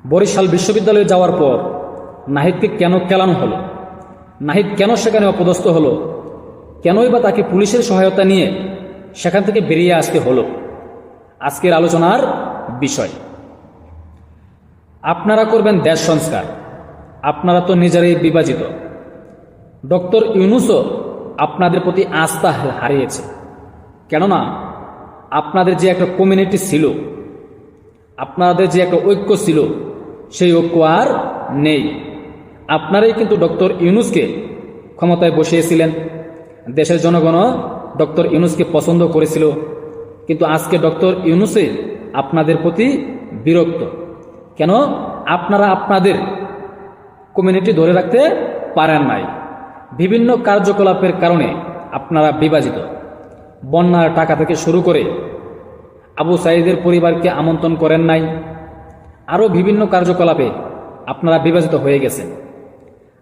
বরিশাল বিশ্ববিদ্যালয়ে যাওয়ার পর নাহিদকে কেন কেলানো হলো, নাহিদ কেন সেখানে অপদস্থ হলো, কেনই বা তাকে পুলিশের সহায়তা নিয়ে সেখান থেকে বেরিয়ে আসতে হলো, আজকের আলোচনার বিষয়। আপনারা করবেন দেশ সংস্কার, আপনারা তো নিজেরাই বিভাজিত। ডক্টর ইউনূসও আপনাদের প্রতি আস্থা হারিয়েছে, কেননা আপনাদের যে একটা কমিউনিটি ছিল, আপনাদের যে একটা ঐক্য ছিল, সেই ঐক্য আর নেই। আপনারাই কিন্তু ডক্টর ইউনূসকে ক্ষমতায় বসিয়েছিলেন, দেশের জনগণও ডক্টর ইউনূসকে পছন্দ করেছিল, কিন্তু আজকে ডক্টর ইউনূসই আপনাদের প্রতি বিরক্ত। কেন? আপনারা আপনাদের কমিউনিটি ধরে রাখতে পারেন নাই, বিভিন্ন কার্যকলাপের কারণে আপনারা বিভাজিত। বন্যার টাকা থেকে শুরু করে আবু সাঈদের পরিবারকে আমন্ত্রণ করেন নাই, আরও বিভিন্ন কার্যকলাপে আপনারা বিভাজিত হয়ে গেছেন।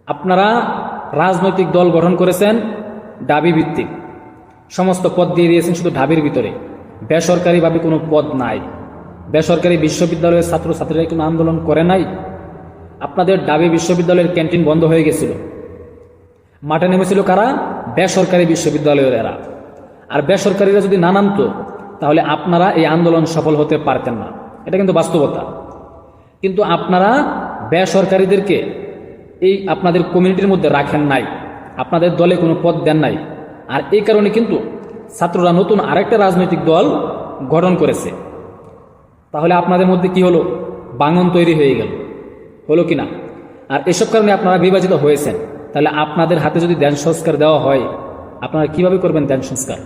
আপনারা রাজনৈতিক দল গঠন করেছেন দাবি ভিত্তিক, সমস্ত পদ দিয়ে দিয়েছেন শুধু ঢাবির ভিতরে, বেসরকারিভাবে কোনো পদ নাই। বেসরকারি বিশ্ববিদ্যালয়ের ছাত্রছাত্রীরা কোনো আন্দোলন করে নাই। আপনাদের ঢাবি বিশ্ববিদ্যালয়ের ক্যান্টিন বন্ধ হয়ে গেছিল, মাঠে নেমেছিল কারা? বেসরকারি বিশ্ববিদ্যালয়ের এরা। আর বেসরকারিরা যদি না নামতো তাহলে আপনারা এই আন্দোলন সফল হতে পারতেন না, এটা কিন্তু বাস্তবতা। কিন্তু আপনারা বেসরকারিদেরকে এই আপনাদের কমিউনিটির মধ্যে রাখেন নাই, আপনাদের দলে কোনো পদ দেন নাই। আর এই কারণে কিন্তু ছাত্ররা নতুন আরেকটা রাজনৈতিক দল গঠন করেছে। তাহলে আপনাদের মধ্যে কি হলো? বাঙন তৈরি হয়ে গেল, হলো কিনা? আর এসব কারণে আপনারা বিভাজিত হয়েছেন। তাহলে আপনাদের হাতে যদি দেশ সংস্কার দেওয়া হয়, আপনারা কিভাবে করবেন দেশ সংস্কার?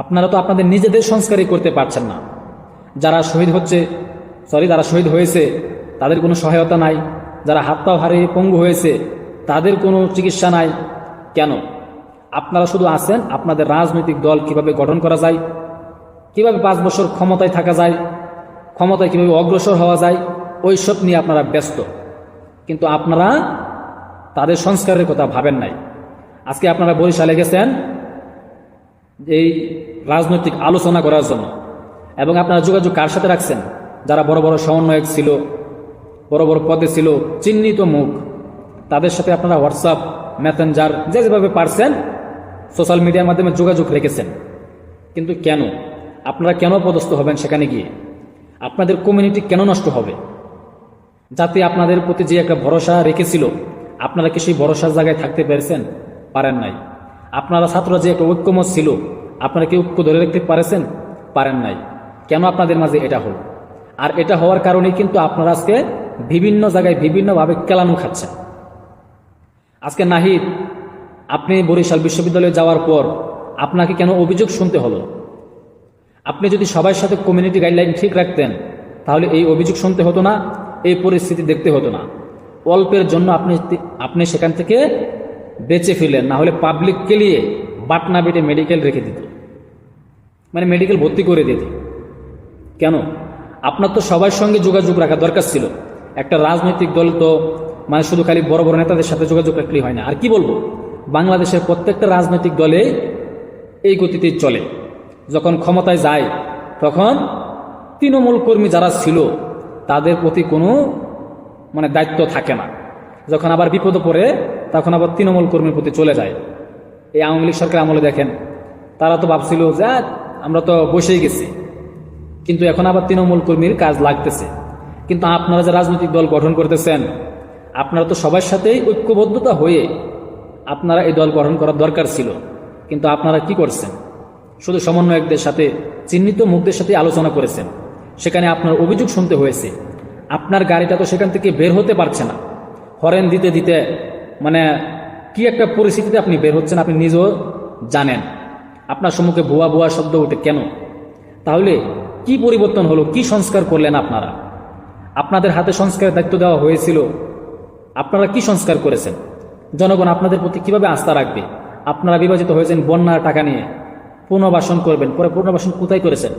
আপনারা তো আপনাদের নিজেদের সংস্কারই করতে পারছেন না। যারা শহীদ হয়েছে তাদের কোনো সহায়তা নাই, যারা হাত পা হারিয়ে পঙ্গু হয়েছে তাদের কোনো চিকিৎসা নাই। কেন? আপনারা শুধু আছেন আপনাদের রাজনৈতিক দল কিভাবে গঠন করা যায়, কিভাবে 5 বছর ক্ষমতায় থাকা যায়, ক্ষমতায় কিভাবে অগ্রসর হওয়া যায়, ওই সব নিয়ে আপনারা ব্যস্ত। কিন্তু আপনারা তাদের সংস্কারের কথা ভাবেন নাই। আজকে আপনারা বরিশালে গেছেন এই রাজনৈতিক আলোচনা করার জন্য, এবং আপনারা যোগাযোগ কার সাথে রাখছেন? যারা বড় বড় সমন্বয়ক ছিল, বড় বড় পদে ছিল, চিহ্নিত মুখ, তাদের সাথে আপনারা হোয়াটসঅ্যাপ, মেসেঞ্জার, যেভাবে পারছেন সোশ্যাল মিডিয়ার মাধ্যমে যোগাযোগ রেখেছেন। কিন্তু কেন? আপনারা কেন পদস্থ হবেন সেখানে গিয়ে? আপনাদের কমিউনিটি কেন নষ্ট হবে? যাতে আপনাদের প্রতি যে একটা ভরসা রেখেছিল, আপনারা কি সেই ভরসার জায়গায় থাকতে পেরেছেন? পারেন নাই। আপনারা ছাত্ররা যে একটা ঐক্যমত ছিল, আপনারা কি ঐক্য ধরে রাখতে পারেছেন? পারেন নাই। কেন আপনাদের মাঝে এটা হল? আর এটা হওয়ার কারণেই কিন্তু আপনারা আজকে বিভিন্ন জায়গায় বিভিন্নভাবে কেলানো খাচ্ছেন। আজকে নাহিদ, আপনি বরিশাল বিশ্ববিদ্যালয়ে যাওয়ার পর আপনাকে কেন অভিযোগ শুনতে হলো? আপনি যদি সবার সাথে কমিউনিটি গাইডলাইন ঠিক রাখতেন তাহলে এই অভিযোগ শুনতে হতো না, এই পরিস্থিতি দেখতে হতো না। অল্পের জন্য আপনি সেখান থেকে বেঁচে ফিরলেন, না হলে পাবলিককে নিয়ে বাটনা বেটে মেডিকেল রেখে দিত, মানে মেডিকেল ভর্তি করে দিত। কেন? আপনার তো সবার সঙ্গে যোগাযোগ রাখা দরকার ছিল। একটা রাজনৈতিক দল তো মানে শুধু খালি বড় বড় নেতাদের সাথে যোগাযোগ রাখলেই হয় না। আর কি বলবো, বাংলাদেশের প্রত্যেকটা রাজনৈতিক দলে এই গতিতেই চলে। যখন ক্ষমতায় যায় তখন তৃণমূল কর্মী যারা ছিল তাদের প্রতি কোনো মানে দায়িত্ব থাকে না, যখন আবার বিপদে পড়ে তখন আবার তৃণমূল কর্মীর প্রতি চলে যায়। এই আওয়ামী লীগ সরকার আমলে দেখেন, তারা তো ভাবছিল যে আমরা তো বসেই গেছি, কিন্তু এখন আবার তৃণমূল কর্মীর কাজ লাগতেছে। কিন্তু আপনারা যে রাজনৈতিক দল গঠন করতেছেন, আপনারা তো সবার সাথেই ঐক্যবদ্ধতা হয়ে আপনারা এই দল গঠন করার দরকার ছিল। কিন্তু আপনারা কি করছেন? শুধু সমন্বয়কদের সাথে, চিহ্নিত মুখদের সাথে আলোচনা করেছেন, সেখানে আপনার অভিযোগ শুনতে হয়েছে। আপনার গাড়িটা তো সেখান থেকে বের হতে পারছে না, হরেন দিতে দিতে মানে কি একটা পরিস্থিতিতে আপনি বের হচ্ছেন আপনি নিজেও জানেন। আপনার সম্মুখে ভুয়া ভুয়া শব্দ ওঠে। কেন? তাহলে কি পরিবর্তন হলো? কি সংস্কার করলেন আপনারা? আপনাদের হাতে সংস্কারের দায়িত্ব দেওয়া হয়েছিল, আপনারা কি সংস্কার করেছেন? জনগণ আপনাদের প্রতি কিভাবে আস্থা রাখবে? আপনারা বিভাজিত হয়েছেন বন্যার টাকা নিয়ে, পুনর্বাসন করবেন, পরে পুনর্বাসন কোথায় করেছেন?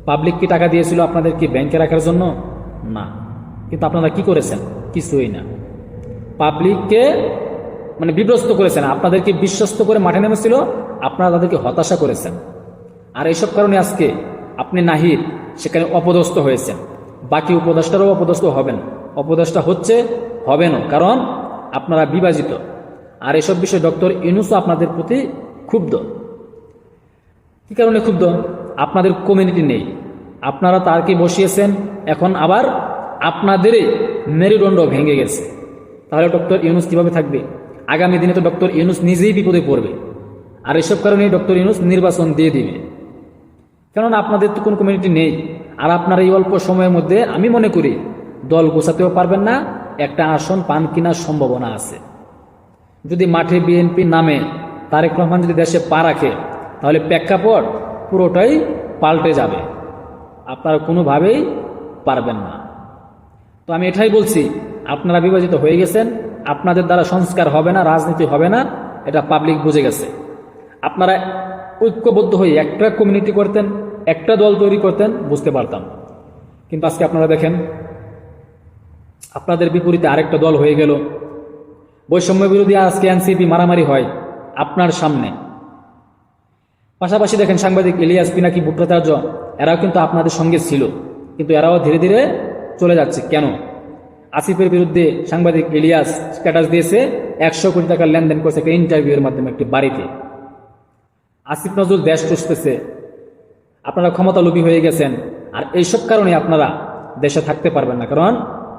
পাবলিক কি টাকা দিয়েছিল আপনাদের কি ব্যাংকে রাখার জন্য? না। কিন্তু আপনারা কি করেছেন? কিছুই না। পাবলিককে মানে বিভ্রস্ত করেছেন, আপনাদেরকে বিশ্বস্ত করে মাঠে নেমেছিল, আপনারা তাদেরকে হতাশা করেছেন। আর এইসব কারণে আজকে আপনি নাহিদ সেখানে অপদস্থ হয়েছেন। বাকি উপদেষ্টারও অপদস্থ হবেন, অপদেষ্টা হচ্ছে হবেনও, কারণ আপনারা বিভাজিত। আর এসব বিষয়ে ডক্টর ইউনূসও আপনাদের প্রতি ক্ষুব্ধ। কি কারণে ক্ষুব্ধ? আপনাদের কমিউনিটি নেই, আপনারা তারকে বসিয়েছেন, এখন আবার আপনাদেরই মেরুদণ্ড ভেঙে গেছে। তাহলে ডক্টর ইউনূস কিভাবে থাকবে? আগামী দিনে তো ডক্টর ইউনূস নিজেই বিপদে পড়বে। আর এসব কারণে ডক্টর ইউনূস নির্বাচন দিয়ে দিবে, কেননা আপনাদের তো কোনো কমিউনিটি নেই। আর আপনারা এই অল্প সময়ের মধ্যে আমি মনে করি দল গোছাতেও পারবেন না, একটা আসন পান কিনার সম্ভাবনা আছে। যদি মাঠে বিএনপি নামে, তারেক রহমান যদি দেশে পা রাখে, তাহলে প্রেক্ষাপট পুরোটাই পাল্টে যাবে, আপনারা কোনোভাবেই পারবেন না। তো আমি এটাই বলছি, আপনারা বিভাজিত হয়ে গেছেন, আপনাদের দ্বারা সংস্কার হবে না, রাজনীতি হবে না, এটা পাবলিক বুঝে গেছে। আপনারা ঐক্যবদ্ধ হয়ে একটা কমিউনিটি করতেন, একটা দল তৈরি করতেন, বুঝতে পারতাম। কিন্তু আজকে আপনারা দেখেন, আপনাদের বিপরীতে আরেকটা দল হয়ে গেল। বৈষম্য বিরোধী আজকে এনসিপি মারামারি হয় আপনার সামনে। পাশাপাশি দেখেন সাংবাদিক ইলিয়াস পিনাকি ভট্টাচার্য, এরাও কিন্তু আপনাদের সঙ্গে ছিল, কিন্তু এরাও ধীরে ধীরে চলে যাচ্ছে। কেন? আসিফের বিরুদ্ধে সাংবাদিক ইলিয়াস স্ট্যাটাস দিয়েছে 100 কোটি টাকার লেনদেন করেছে একটা ইন্টারভিউয়ের মাধ্যমে একটি বাড়িতে। আসিফ নজরুল দেশ চষতেছে, আপনারা ক্ষমতালোভী হয়ে গেছেন। আর এইসব কারণে আপনারা দেশে থাকতে পারবেন না, কারণ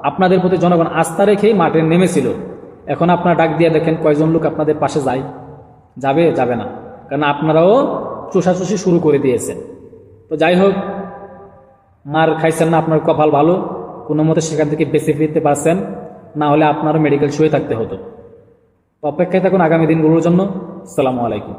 আপনাদের প্রতি জনগণ আস্থা রেখেই মাঠে নেমেছিল। এখন আপনারা ডাক দিয়ে দেখেন কয়জন লোক আপনাদের পাশে যায়? যাবে না, কারণ আপনারাও চুষাচুষি শুরু করে দিয়েছেন। তো যাই হোক, মার খাইছেন না, আপনার কপাল ভালো, কোনো মতে সেখান থেকে বেঁচে ফিরতে পারছেন, না হলে আপনারও মেডিকেল শুয়ে থাকতে হতো। অপেক্ষায় থাকুন আগামী দিনগুলোর জন্য। আসসালামু আলাইকুম।